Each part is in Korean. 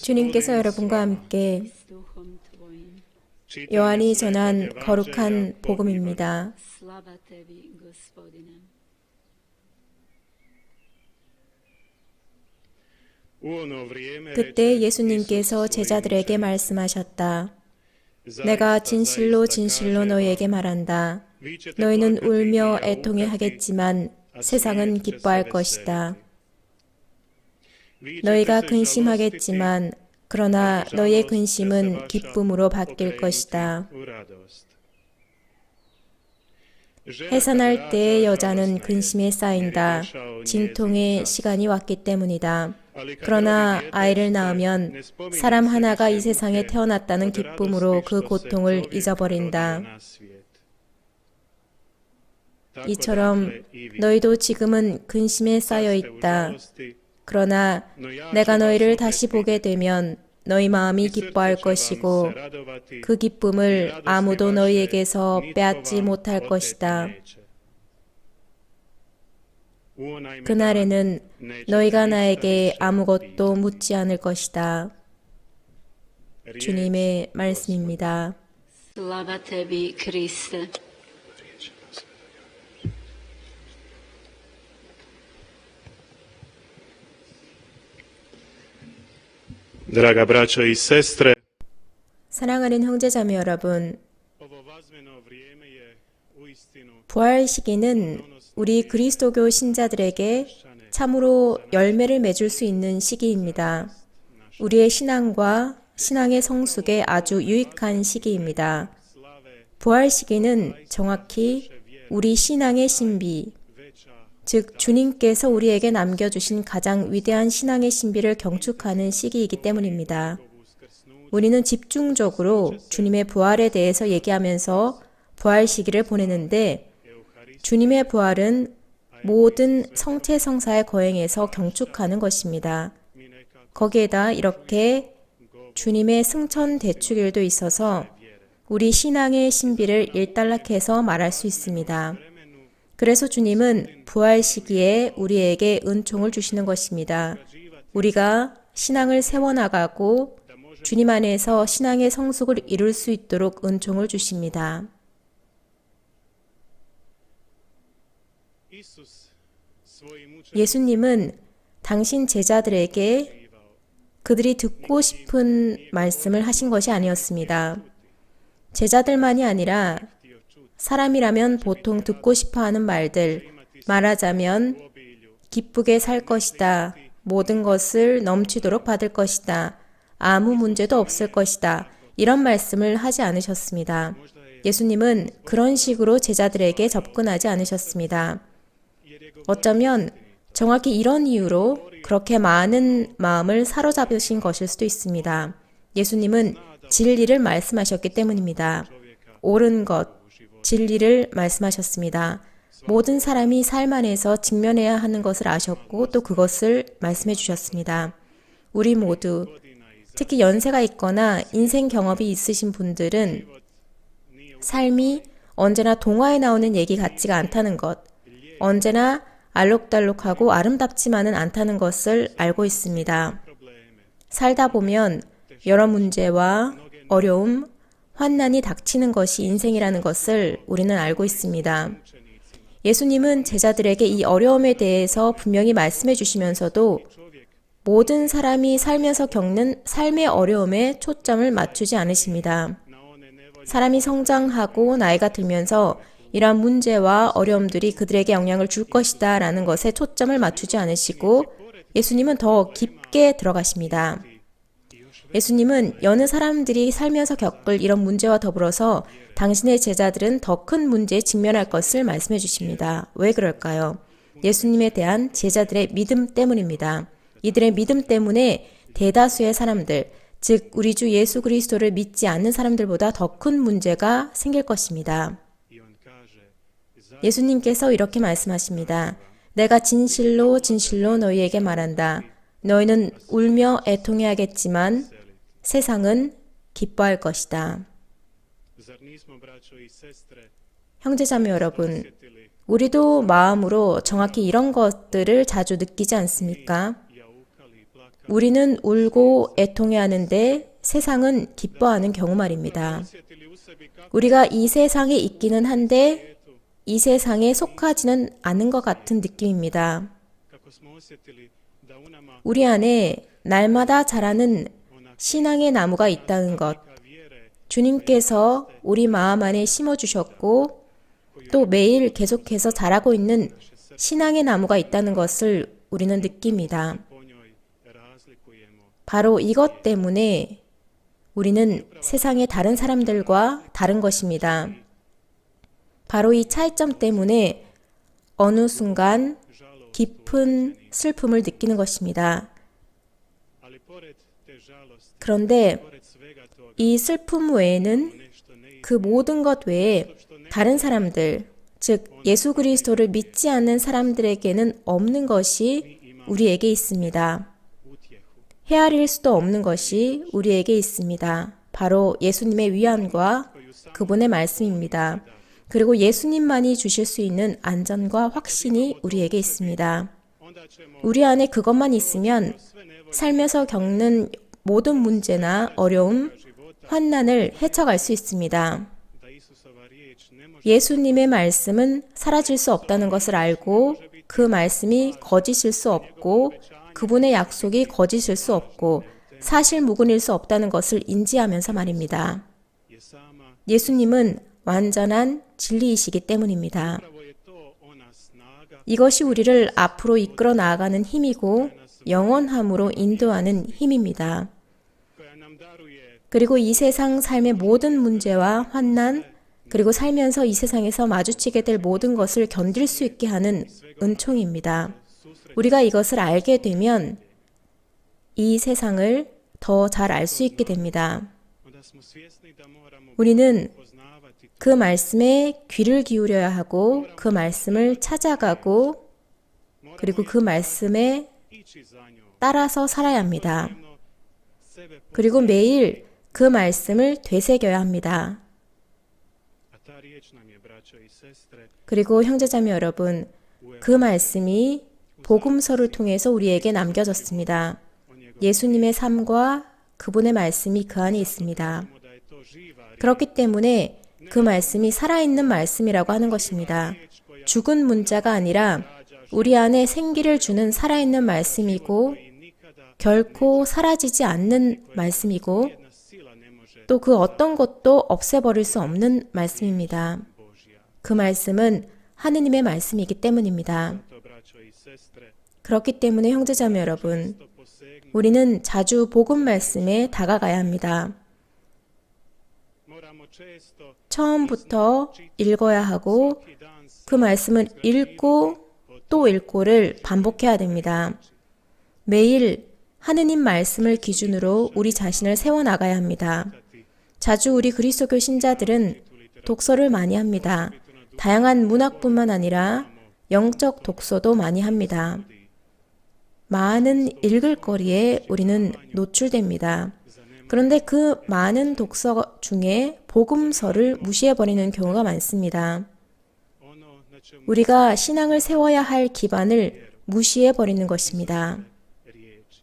주님께서 여러분과 함께 요한이 전한 거룩한 복음입니다. 그때 예수님께서 제자들에게 말씀하셨다. 내가 진실로 진실로 너희에게 말한다. 너희는 울며 애통해 하겠지만 세상은 기뻐할 것이다. 너희가 근심하겠지만 그러나 너희의 근심은 기쁨으로 바뀔 것이다. 해산할 때의 여자는 근심에 쌓인다. 진통의 시간이 왔기 때문이다. 그러나 아이를 낳으면 사람 하나가 이 세상에 태어났다는 기쁨으로 그 고통을 잊어버린다. 이처럼 너희도 지금은 근심에 쌓여 있다. 그러나 내가 너희를 다시 보게 되면 너희 마음이 기뻐할 것이고 그 기쁨을 아무도 너희에게서 빼앗지 못할 것이다. 그날에는 너희가 나에게 아무것도 묻지 않을 것이다. 주님의 말씀입니다. Slava tebi, Kriste. Draga braćo i sestre, 사랑하는 형제자매 여러분, ovo vazmeno vrijeme je uistinu 부활 시기는 우리 그리스도교 신자들에게 참으로 열매를 맺을 수 있는 시기입니다. 우리의 신앙과 신앙의 성숙에 아주 유익한 시기입니다. 부활 시기는 정확히 우리 신앙의 신비, 즉 주님께서 우리에게 남겨주신 가장 위대한 신앙의 신비를 경축하는 시기이기 때문입니다. 우리는 집중적으로 주님의 부활에 대해서 얘기하면서 부활 시기를 보내는데 주님의 부활은 모든 성체성사의 거행에서 경축하는 것입니다. 거기에다 이렇게 주님의 승천 대축일도 있어서 우리 신앙의 신비를 일단락해서 말할 수 있습니다. 그래서 주님은 부활 시기에 우리에게 은총을 주시는 것입니다. 우리가 신앙을 세워나가고 주님 안에서 신앙의 성숙을 이룰 수 있도록 은총을 주십니다. 예수님은 당신 제자들에게 그들이 듣고 싶은 말씀을 하신 것이 아니었습니다. 제자들만이 아니라 사람이라면 보통 듣고 싶어 하는 말들, 말하자면 기쁘게 살 것이다, 모든 것을 넘치도록 받을 것이다, 아무 문제도 없을 것이다, 이런 말씀을 하지 않으셨습니다. 예수님은 그런 식으로 제자들에게 접근하지 않으셨습니다. 어쩌면 정확히 이런 이유로 그렇게 많은 마음을 사로잡으신 것일 수도 있습니다. 예수님은 진리를 말씀하셨기 때문입니다. 옳은 것, 진리를 말씀하셨습니다. 모든 사람이 삶 안에서 직면해야 하는 것을 아셨고 또 그것을 말씀해 주셨습니다. 우리 모두, 특히 연세가 있거나 인생 경험이 있으신 분들은 삶이 언제나 동화에 나오는 얘기 같지가 않다는 것, 언제나 알록달록하고 아름답지만은 않다는 것을 알고 있습니다. 살다 보면 여러 문제와 어려움, 환난이 닥치는 것이 인생이라는 것을 우리는 알고 있습니다. 예수님은 제자들에게 이 어려움에 대해서 분명히 말씀해 주시면서도 모든 사람이 살면서 겪는 삶의 어려움에 초점을 맞추지 않으십니다. 사람이 성장하고 나이가 들면서 이러한 문제와 어려움들이 그들에게 영향을 줄 것이다 라는 것에 초점을 맞추지 않으시고 예수님은 더 깊게 들어가십니다. 예수님은 여느 사람들이 살면서 겪을 이런 문제와 더불어서 당신의 제자들은 더 큰 문제에 직면할 것을 말씀해 주십니다. 왜 그럴까요? 예수님에 대한 제자들의 믿음 때문입니다. 이들의 믿음 때문에 대다수의 사람들, 즉 우리 주 예수 그리스도를 믿지 않는 사람들보다 더 큰 문제가 생길 것입니다. 예수님께서 이렇게 말씀하십니다. 내가 진실로 진실로 너희에게 말한다. 너희는 울며 애통해하겠지만 세상은 기뻐할 것이다. 형제자매 여러분, 우리도 마음으로 정확히 이런 것들을 자주 느끼지 않습니까? 우리는 울고 애통해 하는데 세상은 기뻐하는 경우 말입니다. osjetili u sebi kako 우리가 이 세상에 있기는 한데 이 세상에 속하지는 않은 것 같은 느낌입니다. kako smo osjetili da u nama 우리 안에 날마다 자라는 ona 신앙의 나무가 있다는 것, ka vjere 주님께서 우리 마음 안에 심어주셨고 또 매일 계속해서 자라고 있는 신앙의 나무가 있다는 것을 우리는 느낍니다. po njoj razlikujemo. 바로 이것 때문에 우리는 세상의 다른 사람들과 다른 것입니다. 바로 이 차이점 때문에 어느 순간 깊은 슬픔을 느끼는 것입니다. Ali pored te žalosti, 그런데 pored svega toga, 이 슬픔 외에는 nešto ne 그 모든 것 외에 다른 사람들, 즉 예수 그리스도를 믿지 않는 사람들에게는 없는 것이 우리에게 있습니다. utjehu. 헤아릴 수도 없는 것이 우리에게 있습니다. 바로 예수님의 위안과 그분의 말씀입니다. 그리고 예수님만이 주실 수 있는 안전과 확신이 우리에게 있습니다. Onda ćemo 우리 안에 그것만 있으면 sve nevolje 살면서 겪는 모든 문제나 어려움, 환난을 헤쳐갈 수 있습니다. da Isusova riječ ne može 예수님의 말씀은 사라질 수 없다는 것을 알고 그 말씀이 거짓일 수 없고 그분의 약속이 거짓일 수 없고 사실 무근일 수 없다는 것을 인지하면서 말입니다. je sama, 예수님은 완전한 진리이시기 때문입니다. upravo je to ona snaga 이것이 우리를 앞으로 이끌어 나아가는 힘이고 영원함으로 인도하는 힘입니다. koja nam daruje 그리고 이 세상 삶의 모든 문제와 환난, 그리고 살면서 이 세상에서 마주치게 될 모든 것을 견딜 수 있게 하는 은총입니다. 우리가 이것을 알게 되면 이 세상을 더 잘 알 수 있게 됩니다. onda smo svjesni da moramo 우리는 poznavati 그 말씀에 귀를 기울여야 하고 그 말씀을 찾아가고 그리고 그 말씀에 ići za njom. 따라서 살아야 합니다. No, sebe 그리고 매일 그 말씀을 되새겨야 합니다. a ta riječ nam je, braćo i sestre, 그리고 형제자매 여러분, 그 말씀이 복음서를 통해서 우리에게 남겨졌습니다. 예수님의 삶과 그분의 말씀이 그 안에 있습니다. da je to živa 그렇기 때문에 그 말씀이 살아있는 말씀이라고 하는 것입니다. 죽은 문자가 아니라 우리 안에 생기를 주는 살아있는 말씀이고 결코 사라지지 않는 말씀이고 jedna sila ne može 또 그 어떤 것도 없애버릴 수 없는 말씀입니다. Božja. 그 말씀은 하느님의 말씀이기 때문입니다. To, braćo i sestre, 그렇기 때문에 형제자매 여러분, to posegnu. 우리는 자주 복음 말씀에 다가가야 합니다. Moramo često 처음부터 읽어야 하고 svaki dan 그 말씀은 읽고 또 읽고를 반복해야 됩니다. 매일 하느님 말씀을 기준으로 우리 자신을 세워나가야 합니다. 자주 우리 그리스도교 신자들은 독서를 많이 합니다. 다양한 문학뿐만 아니라 영적 독서도 많이 합니다. 많은 읽을 거리에 우리는 노출됩니다. 그런데 그 많은 독서 중에 복음서를 무시해버리는 경우가 많습니다. ono na čemu 우리가 신앙을 세워야 할 기반을 무시해버리는 것입니다. riječ.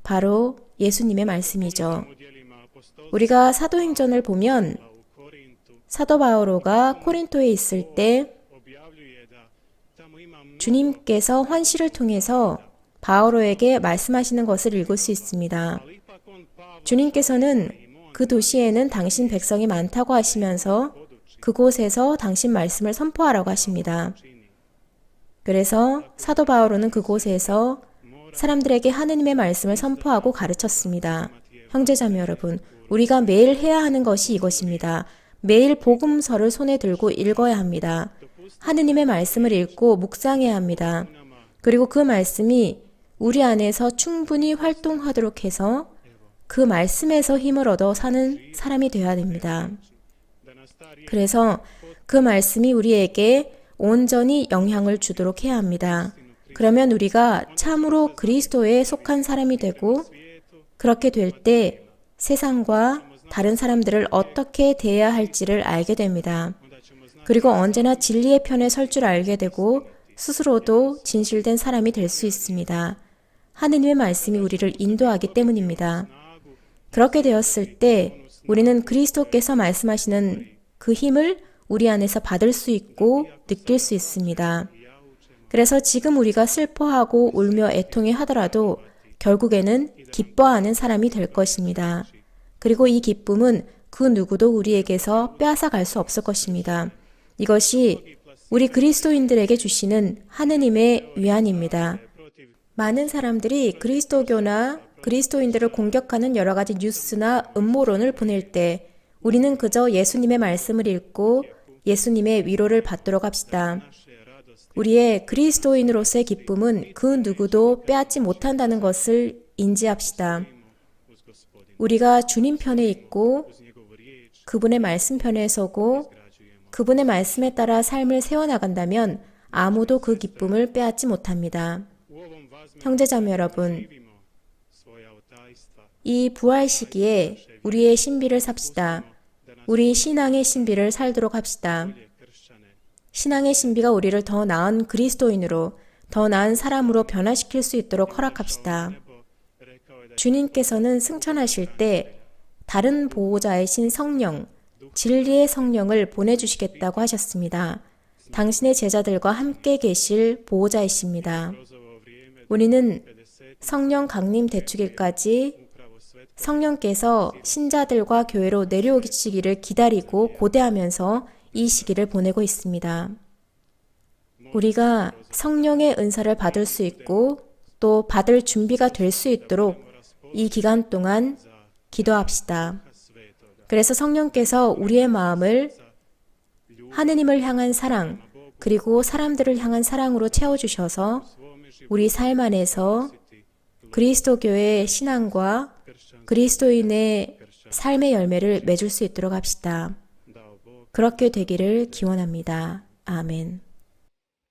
바로 예수님의 말씀이죠. U djelima apostolstva 우리가 사도행전을 보면 u Korintu 사도 바오로가 코린토에 있을 때 objavljuje da tamo ima mnogo 주님께서 환시를 통해서 바오로에게 말씀하시는 것을 읽을 수 있습니다. ali ipak on Pavla 주님께서는 그 도시에는 당신 백성이 많다고 하시면서 그곳에서 당신 말씀을 선포하라고 하십니다. čini. 그래서 사도 바오로는 그곳에서 사람들에게 하느님의 말씀을 선포하고 가르쳤습니다. 형제자매 여러분, 우리가 매일 해야 하는 것이 이것입니다. 매일 복음서를 손에 들고 읽어야 합니다. 하느님의 말씀을 읽고 묵상해야 합니다. 그리고 그 말씀이 우리 안에서 충분히 활동하도록 해서 그 말씀에서 힘을 얻어 사는 사람이 되어야 됩니다. Da nas ta riječ 그래서 그 말씀이 우리에게 온전히 영향을 주도록 해야 합니다. 그러면 우리가 참으로 그리스도에 속한 사람이 되고 그렇게 될 때 세상과 다른 사람들을 어떻게 대해야 할지를 알게 됩니다. onda ćemo znati 그리고 언제나 진리의 편에 설 줄 알게 되고 스스로도 진실된 사람이 될 수 있습니다. 하느님의 말씀이 우리를 인도하기 때문입니다. 그렇게 되었을 때 우리는 그리스도께서 말씀하시는 그 힘을 우리 안에서 받을 수 있고 느낄 수 있습니다. 그래서 지금 우리가 슬퍼하고 울며 애통해 하더라도 결국에는 기뻐하는 사람이 될 것입니다. 그리고 이 기쁨은 그 누구도 우리에게서 빼앗아갈 수 없을 것입니다. 이것이 우리 그리스도인들에게 주시는 하느님의 위안입니다. 많은 사람들이 그리스도교나 그리스도인들을 공격하는 여러 가지 뉴스나 음모론을 보낼 때 우리는 그저 예수님의 말씀을 읽고 예수님의 위로를 받도록 합시다. 우리의 그리스도인으로서의 기쁨은 그 누구도 빼앗지 못한다는 것을 인지합시다. 우리가 주님 편에 있고 그분의 말씀 편에 서고 그분의 말씀에 따라 삶을 세워나간다면 아무도 그 기쁨을 빼앗지 못합니다. 형제자매 여러분, 이 부활 시기에 우리의 신비를 삽시다. 우리 신앙의 신비를 살도록 합시다. 신앙의 신비가 우리를 더 나은 그리스도인으로, 더 나은 사람으로 변화시킬 수 있도록 허락합시다. 주님께서는 승천하실 때 다른 보호자이신 성령, 진리의 성령을 보내주시겠다고 하셨습니다. 당신의 제자들과 함께 계실 보호자이십니다. 우리는 성령 강림 대축일까지 성령께서 신자들과 교회로 내려오시기를 기다리고 고대하면서 이 시기를 보내고 있습니다. 우리가 성령의 은사를 받을 수 있고 또 받을 준비가 될 수 있도록 이 기간 동안 기도합시다. 그래서 성령께서 우리의 마음을 하느님을 향한 사랑, 그리고 사람들을 향한 사랑으로 채워주셔서 우리 삶 안에서 그리스도교의 신앙과 그리스도인의 삶의 열매를 맺을 수 있도록 합시다. 그렇게 되기를 기원합니다. 아멘.